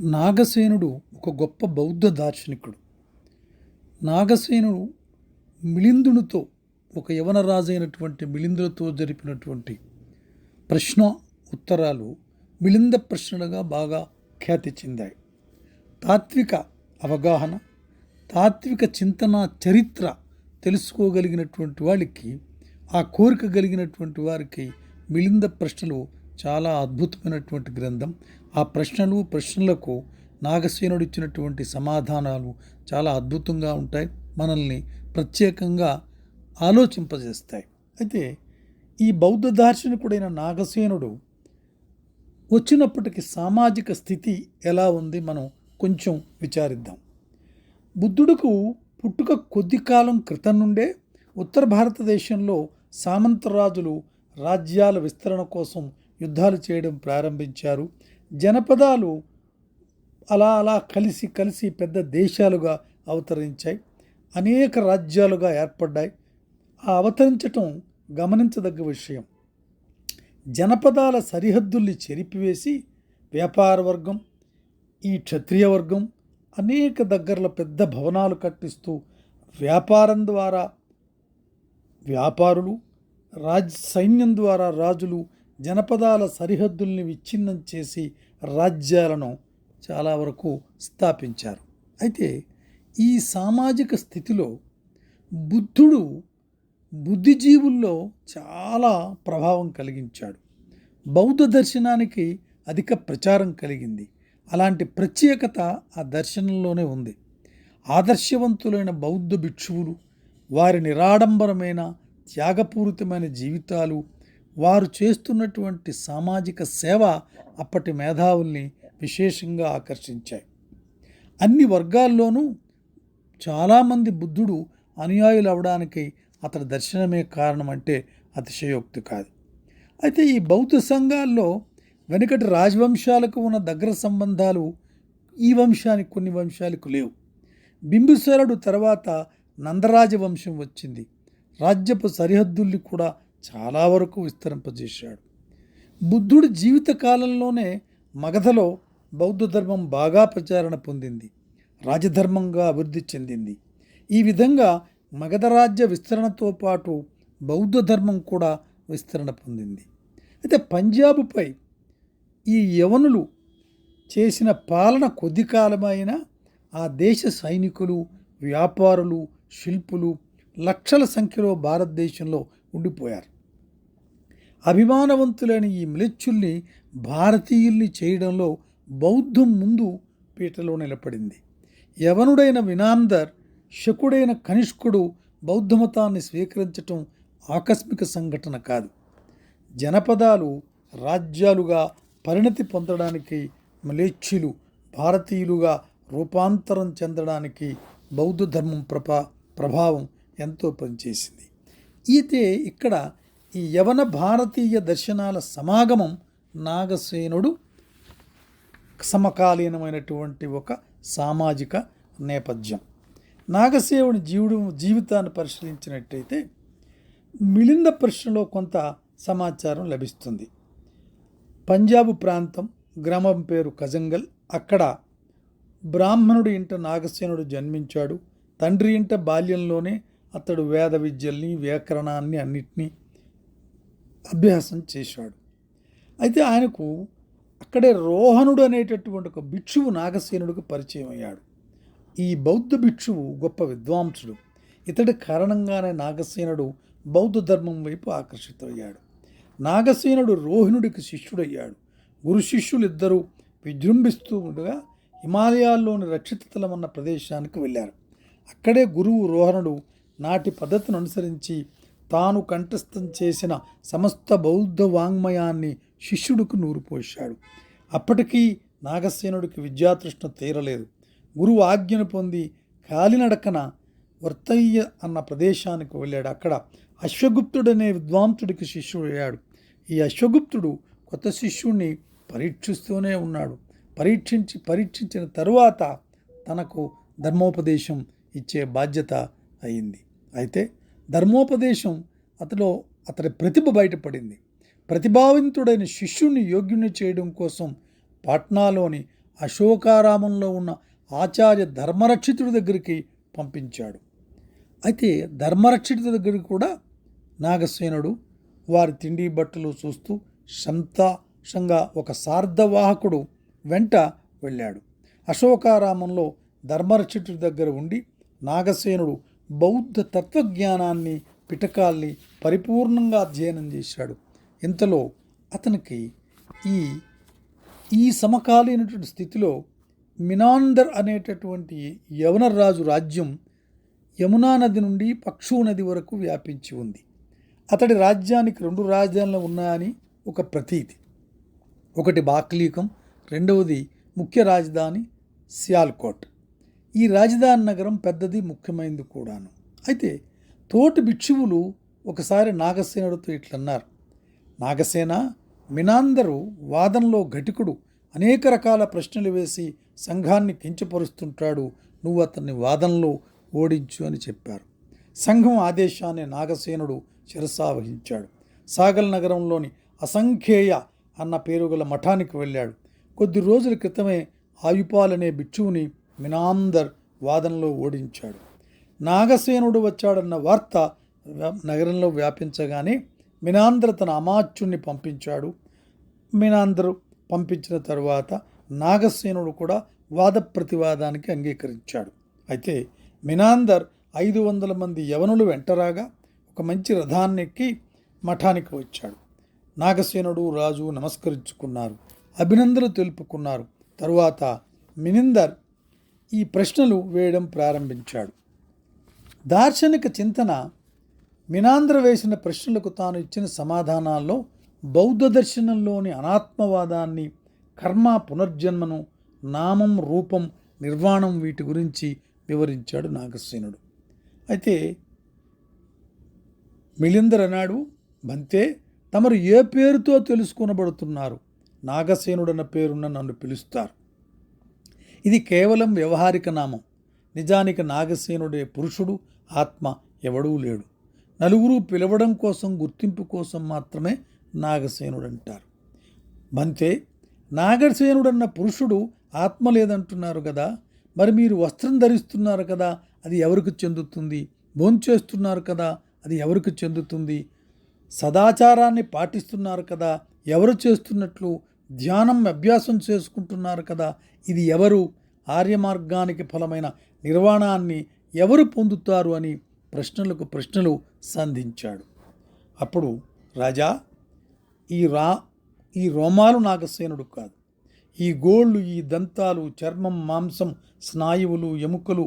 నాగసేనుడు ఒక గొప్ప బౌద్ధ దార్శనికుడు. నాగసేనుడు మిలిందునితో, ఒక యవన రాజైనటువంటి మిలిందులతో జరిపినటువంటి ప్రశ్న ఉత్తరాలు మిలింద ప్రశ్నలుగా బాగా ఖ్యాతి చెందాయి. తాత్విక అవగాహన, తాత్విక చింతన, చరిత్ర తెలుసుకోగలిగినటువంటి వాళ్ళకి, ఆ కోరిక కలిగినటువంటి వారికి మిలింద ప్రశ్నలు చాలా అద్భుతమైనటువంటి గ్రంథం. ఆ ప్రశ్నలకు నాగసేనుడు ఇచ్చినటువంటి సమాధానాలు చాలా అద్భుతంగా ఉంటాయి, మనల్ని ప్రత్యేకంగా ఆలోచింపజేస్తాయి. అయితే ఈ బౌద్ధ దార్శనికుడైన నాగసేనుడు వచ్చినప్పటికీ సామాజిక స్థితి ఎలా ఉంది మనం కొంచెం విచారిద్దాం. బుద్ధుడుకు పుట్టుక కొద్ది కాలం క్రితం నుండే ఉత్తర భారతదేశంలో సామంతరాజులు రాజ్యాల విస్తరణ కోసం యుద్ధాలు చేయడం ప్రారంభించారు. జనపదాలు అలా కలిసి పెద్ద దేశాలుగా అవతరించాయి, అనేక రాజ్యాలుగా ఏర్పడ్డాయి. ఆ అవతరించటం గమనించదగ్గ విషయం. జనపదాల సరిహద్దుల్ని చెరిపివేసి వ్యాపార వర్గం, ఈ క్షత్రియ వర్గం అనేక దగ్గరలో పెద్ద భవనాలు కట్టిస్తూ వ్యాపారం ద్వారా వ్యాపారులు, సైన్యం ద్వారా రాజులు జనపదాల సరిహద్దుల్ని విచ్ఛిన్నం చేసి రాజ్యాలను చాలా వరకు స్థాపించారు. అయితే ఈ సామాజిక స్థితిలో బుద్ధుడు బుద్ధిజీవుల్లో చాలా ప్రభావం కలిగించాడు. బౌద్ధ దర్శనానికి అధిక ప్రచారం కలిగింది. అలాంటి ప్రత్యేకత ఆ దర్శనంలోనే ఉంది. ఆదర్శవంతులైన బౌద్ధ భిక్షువులు, వారి నిరాడంబరమైన త్యాగపూరితమైన జీవితాలు, వారు చేస్తున్నటువంటి సామాజిక సేవ అప్పటి మేధావుల్ని విశేషంగా ఆకర్షించాయి. అన్ని వర్గాల్లోనూ చాలామంది బుద్ధుడు అనుయాయులు అవడానికి అతడి దర్శనమే కారణమంటే అతిశయోక్తి కాదు. అయితే ఈ బౌద్ధ సంఘాల్లో వెనుకటి రాజవంశాలకు ఉన్న దగ్గర సంబంధాలు ఈ వంశానికి, కొన్ని వంశాలకు లేవు. బింబిసారుడు తర్వాత నందరాజ వంశం వచ్చింది. రాజ్యపు సరిహద్దుల్ని కూడా చాలా వరకు విస్తరింపజేశాడు. బుద్ధుడి జీవిత కాలంలోనే మగధలో బౌద్ధ ధర్మం బాగా ప్రచారణ పొందింది, రాజధర్మంగా అభివృద్ధి చెందింది. ఈ విధంగా మగధ రాజ్య విస్తరణతో పాటు బౌద్ధ ధర్మం కూడా విస్తరణ పొందింది. అయితే పంజాబుపై ఈ యవనులు చేసిన పాలన కొద్ది కాలమైన ఆ దేశ సైనికులు, వ్యాపారులు, శిల్పులు లక్షల సంఖ్యలో భారతదేశంలో ఉండిపోయారు. అభిమానవంతులైన ఈ మ్లేచ్చుల్ని భారతీయుల్ని చేయడంలో బౌద్ధం ముందు పీటలో నిలబడింది. యవనుడైన వినాందర్, శకుడైన కనిష్కుడు బౌద్ధమతాన్ని స్వీకరించటం ఆకస్మిక సంఘటన కాదు. జనపదాలు రాజ్యాలుగా పరిణతి పొందడానికి, మ్లేచ్చులు భారతీయులుగా రూపాంతరం చెందడానికి బౌద్ధ ధర్మం ప్రభావం ఎంతో పనిచేసింది. అయితే ఇక్కడ ఈ యవన భారతీయ దర్శనాల సమాగమం నాగసేనుడు సమకాలీనమైనటువంటి ఒక సామాజిక నేపథ్యం. నాగసేనుడి జీవితాన్ని పరిశీలించినట్టయితే మిలింద ప్రశ్నలో కొంత సమాచారం లభిస్తుంది. పంజాబు ప్రాంతం, గ్రామం పేరు కజంగల్. అక్కడ బ్రాహ్మణుడి ఇంట నాగసేనుడు జన్మించాడు. తండ్రి ఇంట బాల్యంలోనే అతడు వేద విద్యల్ని, వ్యాకరణాన్ని అన్నిటినీ అభ్యాసం చేశాడు. అయితే ఆయనకు అక్కడే రోహనుడు అనేటటువంటి ఒక భిక్షువు నాగసేనుడికి పరిచయం అయ్యాడు. ఈ బౌద్ధ భిక్షువు గొప్ప విద్వాంసుడు. ఇతడి కారణంగానే నాగసేనుడు బౌద్ధ ధర్మం వైపు ఆకర్షితమయ్యాడు. నాగసేనుడు రోహిణుడికి శిష్యుడయ్యాడు. గురు శిష్యులు ఇద్దరూ విజృంభిస్తూ ఉండగా హిమాలయాల్లోని రక్షితలమన్న ప్రదేశానికి వెళ్ళారు. అక్కడే గురువు రోహనుడు నాటి పద్ధతిని అనుసరించి తాను కంఠస్థం చేసిన సమస్త బౌద్ధ వాంగ్మయాన్ని శిష్యుడికి నూరిపోశాడు. అప్పటికీ నాగసేనుడికి విద్యాతృష్ణ తీరలేదు. గురువు ఆజ్ఞను పొంది కాలినడకన వర్తయ్య అన్న ప్రదేశానికి వెళ్ళాడు. అక్కడ అశ్వగుప్తుడనే విద్వాంసుడికి శిష్యుడయ్యాడు. ఈ అశ్వగుప్తుడు కొత్త శిష్యుడిని పరీక్షిస్తూనే ఉన్నాడు. పరీక్షించిన తరువాత తనకు ధర్మోపదేశం ఇచ్చే బాధ్యత అయింది. అయితే ధర్మోపదేశం అతడి ప్రతిభ బయటపడింది. ప్రతిభావంతుడైన శిష్యుణ్ణి యోగ్యుని చేయడం కోసం పాట్నాలోని అశోకారామంలో ఉన్న ఆచార్య ధర్మరక్షితుడి దగ్గరికి పంపించాడు. అయితే ధర్మరక్షితుడి దగ్గరికి కూడా నాగసేనుడు వారి తిండి బట్టలు చూస్తూ సంతోషంగా ఒక సార్ధవాహకుడు వెంట వెళ్ళాడు. అశోకారామంలో ధర్మరక్షితుడి దగ్గర ఉండి నాగసేనుడు బౌద్ధ తత్వజ్ఞానాన్ని పిటకాల్ని పరిపూర్ణంగా అధ్యయనం చేశాడు. ఇంతలో అతనికి ఈ సమకాలీనటువంటి స్థితిలో మినాందర్ అనేటటువంటి యవనరాజు రాజ్యం యమునా నది నుండి పక్షు నది వరకు వ్యాపించి ఉంది. అతడి రాజ్యానికి 2 రాజధానులు ఉన్నాయని ఒక ప్రతీతి. ఒకటి బాక్లీకం, రెండవది ముఖ్య రాజధాని సియాల్కోట్. ఈ రాజధాని నగరం పెద్దది, ముఖ్యమైనది కూడాను. అయితే తోటి భిక్షువులు ఒకసారి నాగసేనుడితో ఇట్లన్నారు: నాగసేన, మినాందరు వాదనలో ఘటికుడు, అనేక రకాల ప్రశ్నలు వేసి సంఘాన్ని కించపరుస్తుంటాడు, నువ్వు అతన్ని వాదనలో ఓడించు అని చెప్పారు. సంఘం ఆదేశాన్ని నాగసేనుడు శిరసావహించాడు. సాగల్ నగరంలోని అసంఖ్యేయ అన్న పేరుగల మఠానికి వెళ్ళాడు. కొద్ది రోజుల క్రితమే ఆయుపాలనే భిక్షువుని మినాందర్ వాదనలో ఓడించాడు. నాగసేనుడు వచ్చాడన్న వార్త నగరంలో వ్యాపించగానే మినాందర్ తన అమాత్యుణ్ణి పంపించాడు. మినాందరు పంపించిన తరువాత నాగసేనుడు కూడా వాద ప్రతివాదానికి అంగీకరించాడు. అయితే మినాందర్ 500 మంది యవనులు వెంటరాగా ఒక మంచి రథాన్ని ఎక్కి మఠానికి వచ్చాడు. నాగసేనుడు రాజు నమస్కరించుకున్నారు, అభినందనలు తెలుపుకున్నారు. తరువాత మినిందర్ ఈ ప్రశ్నలు వేయడం ప్రారంభించాడు. దార్శనిక చింతన మినాంద్ర వేసిన ప్రశ్నలకు తాను ఇచ్చిన సమాధానాల్లో బౌద్ధ దర్శనంలోని అనాత్మవాదాన్ని, కర్మ, పునర్జన్మను, నామం, రూపం, నిర్వాణం వీటి గురించి వివరించాడు నాగసేనుడు. అయితే మిలిందర్ అన్నాడు, బంతే, తమరు ఏ పేరుతో తెలుసుకొనబడుతున్నారు? నాగసేనుడన్న పేరున్న నన్ను పిలుస్తారు. ఇది కేవలం వ్యవహారిక నామం. నిజానికి నాగసేనుడే పురుషుడు, ఆత్మ ఎవడూ లేడు. నలుగురు పిలవడం కోసం, గుర్తింపు కోసం మాత్రమే నాగసేనుడు అంటారు. బంతే, నాగసేనుడన్న పురుషుడు ఆత్మ లేదంటున్నారు కదా, మరి మీరు వస్త్రం ధరిస్తున్నారు కదా, అది ఎవరికి చెందుతుంది? భోంచేస్తున్నారు కదా, అది ఎవరికి చెందుతుంది? సదాచారాన్ని పాటిస్తున్నారు కదా, ఎవరు చేస్తున్నట్లు? ధ్యానం అభ్యాసం చేసుకుంటున్నారు కదా, ఇది ఎవరు? ఆర్య మార్గానికి ఫలమైన నిర్వాణాన్ని ఎవరు పొందుతారు అని ప్రశ్నలకు ప్రశ్నలు సంధించాడు. అప్పుడు రాజా, ఈ రోమాలు నాగసేనుడు కాదు. ఈ గోళ్ళు, ఈ దంతాలు, చర్మం, మాంసం, స్నాయువులు, ఎముకలు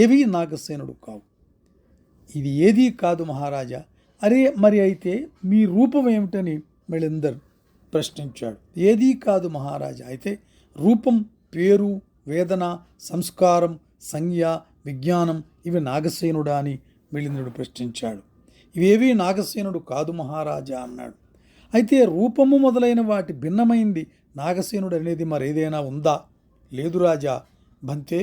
ఏవీ నాగసేనుడు కావు. ఇది ఏదీ కాదు మహారాజా. అరే, మరి అయితే మీ రూపం ఏమిటని మిలిందర్ ప్రశ్నించాడు. ఏదీ కాదు మహారాజా. అయితే రూపం, పేరు, వేదన, సంస్కారం, సంజ్ఞ, విజ్ఞానం ఇవి నాగసేనుడా అని మిలిందుడు ప్రశ్నించాడు. ఇవేవీ నాగసేనుడు కాదు మహారాజా అన్నాడు. అయితే రూపము మొదలైన వాటి భిన్నమైంది నాగసేనుడు అనేది మరేదైనా ఉందా? లేదు రాజా. బంతే,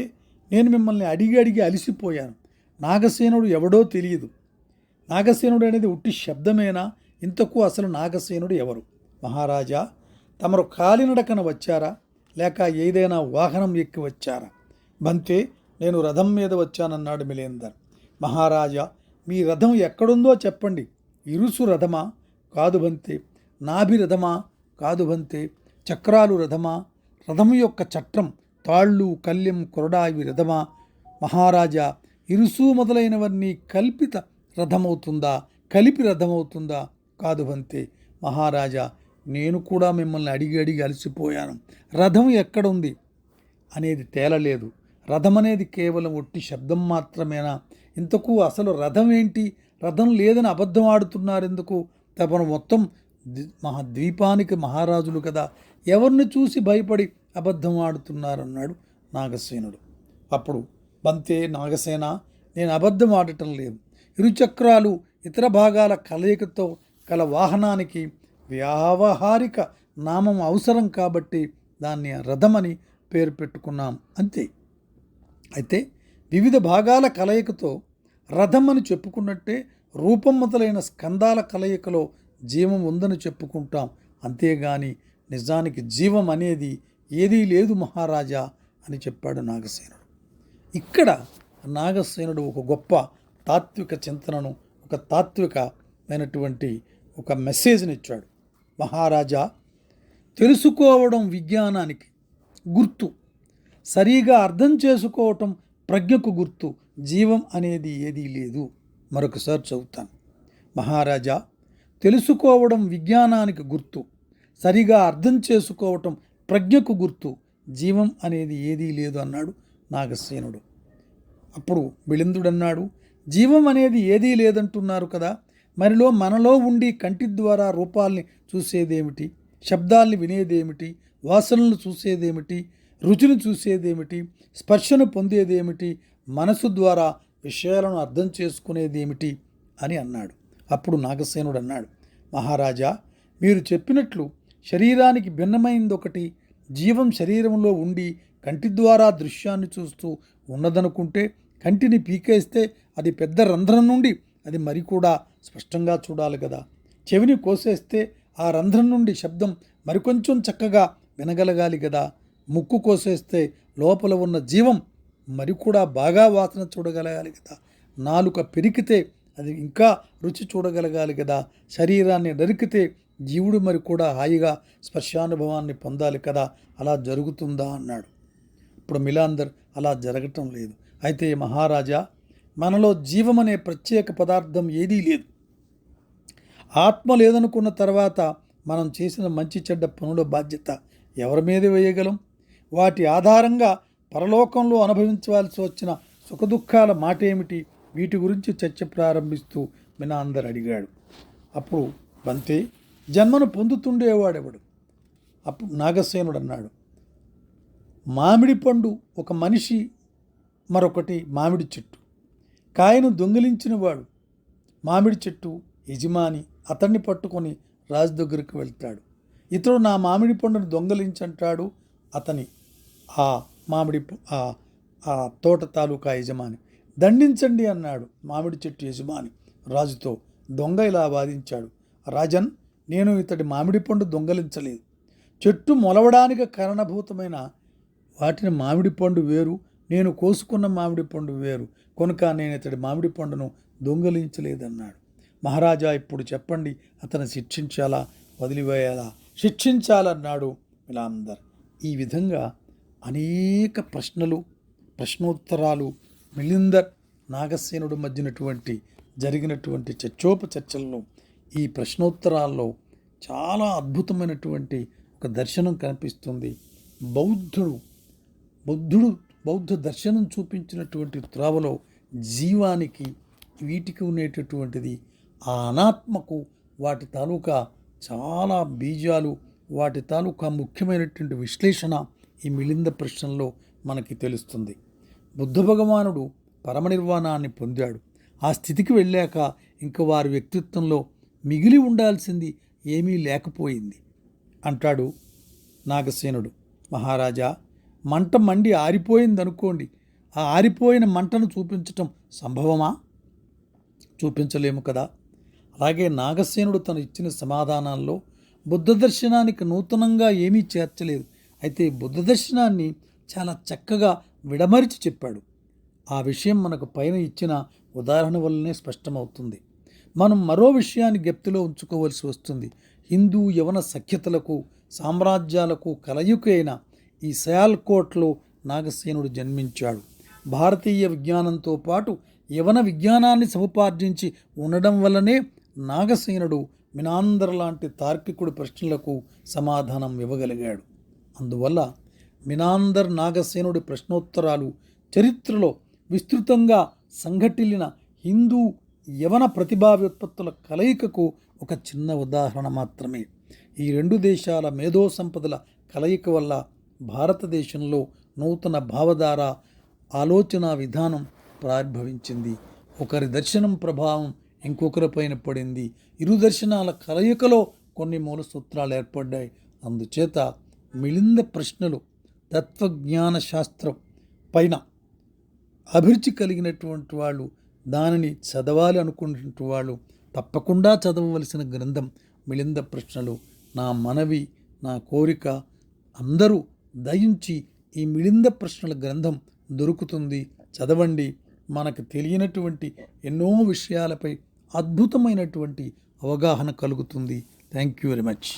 నేను మిమ్మల్ని అడిగి అడిగి అలిసిపోయాను. నాగసేనుడు ఎవడో తెలియదు. నాగసేనుడు అనేది ఉట్టి శబ్దమేనా? ఇంతకు అసలు నాగసేనుడు ఎవరు? మహారాజా, తమరు కాలినడకన వచ్చారా, లేక ఏదైనా వాహనం ఎక్కి వచ్చారా? బంతే, నేను రథం మీద వచ్చానన్నాడు మిలేందర్. మహారాజా, మీ రథం ఎక్కడుందో చెప్పండి. ఇరుసు రథమా? కాదు బంతే. నాభి రథమా? కాదు బంతే. చక్రాలు రథమా? రథం యొక్క చట్రం, తాళ్ళు, కళ్యం, కొరడా ఇవి రథమా? మహారాజా, ఇరుసు మొదలైనవన్నీ కల్పిత రథమవుతుందా? కలిపి రథమవుతుందా? కాదు బంతే. మహారాజా, నేను కూడా మిమ్మల్ని అడిగి అడిగి అలసిపోయాను. రథం ఎక్కడుంది అనేది తేలలేదు. రథం అనేది కేవలం ఒట్టి శబ్దం మాత్రమేనా? ఇంతకు అసలు రథం ఏంటి? రథం లేదని అబద్ధం ఆడుతున్నారు ఎందుకు? తమను మొత్తం ద్వీపానికి మహారాజులు కదా, ఎవరిని చూసి భయపడి అబద్ధం ఆడుతున్నారన్నాడు నాగసేనుడు. అప్పుడు బంతే, నాగసేన, నేను అబద్ధం ఆడటం లేదు. ఇరుచక్రాలు, ఇతర భాగాల కలయికతో కల వాహనానికి వ్యావహారిక నామం అవసరం కాబట్టి దాన్ని రథమని పేరు పెట్టుకున్నాం అంతే. అయితే వివిధ భాగాల కలయికతో రథం అని చెప్పుకున్నట్టే రూపం మొదలైన స్కందాల కలయికలో జీవం ఉందని చెప్పుకుంటాం. అంతేగాని నిజానికి జీవం అనేది ఏదీ లేదు మహారాజా అని చెప్పాడు నాగసేనుడు. ఇక్కడ నాగసేనుడు ఒక గొప్ప తాత్విక చింతనను, ఒక తాత్వికమైనటువంటి ఒక మెసేజ్ని ఇచ్చాడు. మహారాజా, తెలుసుకోవడం విజ్ఞానానికి గుర్తు, సరిగా అర్థం చేసుకోవటం ప్రజ్ఞకు గుర్తు, జీవం అనేది ఏదీ లేదు. మరొకసారి చదువుతాను. మహారాజా, తెలుసుకోవడం విజ్ఞానానికి గుర్తు, సరిగా అర్థం చేసుకోవటం ప్రజ్ఞకు గుర్తు, జీవం అనేది ఏదీ లేదు అన్నాడు నాగసేనుడు. అప్పుడు మిళిందుడన్నాడు, జీవం అనేది ఏదీ లేదంటున్నారు కదా, మనలో ఉండి కంటి ద్వారా రూపాల్ని చూసేదేమిటి, శబ్దాల్ని వినేదేమిటి, వాసనలను చూసేదేమిటి, రుచిని చూసేదేమిటి, స్పర్శను పొందేదేమిటి, మనసు ద్వారా విషయాలను అర్థం చేసుకునేదేమిటి అని అన్నాడు. అప్పుడు నాగసేనుడు అన్నాడు, మహారాజా, మీరు చెప్పినట్లు శరీరానికి భిన్నమైందొకటి, జీవం శరీరంలో ఉండి కంటి ద్వారా దృశ్యాన్ని చూస్తూ ఉన్నదనుకుంటే కంటిని పీకేస్తే అది పెద్ద రంధ్రం నుండి అది మరి కూడా స్పష్టంగా చూడాలి కదా. చెవిని కోసేస్తే ఆ రంధ్రం నుండి శబ్దం మరికొంచెం చక్కగా వినగలగాలి కదా. ముక్కు కోసేస్తే లోపల ఉన్న జీవం మరి కూడా బాగా వాసన చూడగలగాలి కదా. నాలుక పెరికితే అది ఇంకా రుచి చూడగలగాలి కదా. శరీరాన్ని నరికితే జీవుడు మరి కూడా హాయిగా స్పర్శానుభవాన్ని పొందాలి కదా. అలా జరుగుతుందా అన్నాడు. ఇప్పుడు మిలాందర్ అలా జరగటం లేదు. అయితే మహారాజా, మనలో జీవం అనే ప్రత్యేక పదార్థం ఏదీ లేదు. ఆత్మ లేదనుకున్న తర్వాత మనం చేసిన మంచి చెడ్డ పనుల బాధ్యత ఎవరి మీద వేయగలం? వాటి ఆధారంగా పరలోకంలో అనుభవించవలసి వచ్చిన సుఖదుఖాల మాట ఏమిటి? వీటి గురించి చర్చ ప్రారంభిస్తూ మినాందర్ అడిగాడు. అప్పుడు బంతే, జన్మను పొందుతుండేవాడెవడు? అప్పుడు నాగసేనుడు అన్నాడు, మామిడి పండు ఒక మనిషి, మరొకటి మామిడి చెట్టు. కాయను దొంగిలించినవాడు మామిడి చెట్టు యజమాని అతన్ని పట్టుకొని రాజు దగ్గరికి వెళ్తాడు. ఇతడు నా మామిడి పండును దొంగలించంటాడు. అతని ఆ తోట తాలూకా యజమాని దండించండి అన్నాడు. మామిడి చెట్టు యజమాని రాజుతో దొంగ ఇలా వాదించాడు, రాజన్, నేను ఇతడి మామిడి పండు దొంగలించలేదు. చెట్టు మొలవడానికి కారణభూతమైన వాటిని మామిడి పండు వేరు, నేను కోసుకున్న మామిడి పండు వేరు, కనుక నేను ఇతడి మామిడి పండును దొంగలించలేదన్నాడు. మహారాజా, ఇప్పుడు చెప్పండి, అతను శిక్షించాలా వదిలివేయాలా? శిక్షించాలన్నాడు మిలాందర్. ఈ విధంగా అనేక ప్రశ్నోత్తరాలు మిలిందర్ నాగసేనుడు మధ్యనటువంటి జరిగినటువంటి చర్చోపచర్చల్లో ఈ ప్రశ్నోత్తరాల్లో చాలా అద్భుతమైనటువంటి ఒక దర్శనం కనిపిస్తుంది. బౌద్ధ దర్శనం చూపించినటువంటి త్రోవలో జీవానికి వీటికి ఉండేటటువంటిది, ఆ అనాత్మకు వాటి తాలూకా చాలా బీజాలు, వాటి తాలూకా ముఖ్యమైనటువంటి విశ్లేషణ ఈ మిలింద ప్రశ్నలో మనకి తెలుస్తుంది. బుద్ధ భగవానుడు పరమనిర్వాణాన్ని పొందాడు. ఆ స్థితికి వెళ్ళాక ఇంక వారి వ్యక్తిత్వంలో మిగిలి ఉండాల్సింది ఏమీ లేకపోయింది అంటాడు నాగసేనుడు. మహారాజా, మంట మండి ఆరిపోయిందనుకోండి, ఆ ఆరిపోయిన మంటను చూపించటం సంభవమా? చూపించలేము కదా. అలాగే నాగసేనుడు తను ఇచ్చిన సమాధానాల్లో బుద్ధ దర్శనానికి నూతనంగా ఏమీ చేర్చలేదు. అయితే బుద్ధ దర్శనాన్ని చాలా చక్కగా విడమరిచి చెప్పాడు. ఆ విషయం మనకు పైన ఇచ్చిన ఉదాహరణ వల్లనే స్పష్టమవుతుంది. మనం మరో విషయాన్ని జ్ఞప్తిలో ఉంచుకోవలసి వస్తుంది. హిందూ యవన సఖ్యతలకు సామ్రాజ్యాలకు కలయికైన ఈ సియాల్కోట్లో నాగసేనుడు జన్మించాడు. భారతీయ విజ్ఞానంతో పాటు యవన విజ్ఞానాన్ని సముపార్జించి ఉండడం వల్లనే నాగసేనుడు మినాందర్ లాంటి తార్కికుడి ప్రశ్నలకు సమాధానం ఇవ్వగలిగాడు. అందువల్ల మినాందర్ నాగసేనుడి ప్రశ్నోత్తరాలు చరిత్రలో విస్తృతంగా సంఘటిల్లిన హిందూ యవన ప్రతిభా వ్యుత్పత్తుల కలయికకు ఒక చిన్న ఉదాహరణ మాత్రమే. ఈ రెండు దేశాల మేధో సంపదల కలయిక వల్ల భారతదేశంలో నూతన భావధార, ఆలోచన విధానం ప్రారంభించింది. ఒకరి దర్శనం ప్రభావం ఇంకొకరిపైన పడింది. ఇరు దర్శనాల కలయికలో కొన్ని మూల సూత్రాలు ఏర్పడ్డాయి. అందుచేత మిలింద ప్రశ్నలు తత్వజ్ఞాన శాస్త్రం పైన అభిరుచి కలిగినటువంటి వాళ్ళు, దానిని చదవాలి అనుకున్నటువంటి వాళ్ళు తప్పకుండా చదవవలసిన గ్రంథం మిలింద ప్రశ్నలు. నా మనవి, నా కోరిక, అందరూ దయించి ఈ మిళింద ప్రశ్నల గ్రంథం దొరుకుతుంది, చదవండి. మనకు తెలియనటువంటి ఎన్నో విషయాలపై అద్భుతమైనటువంటి అవగాహన కలుగుతుంది. Thank you very much.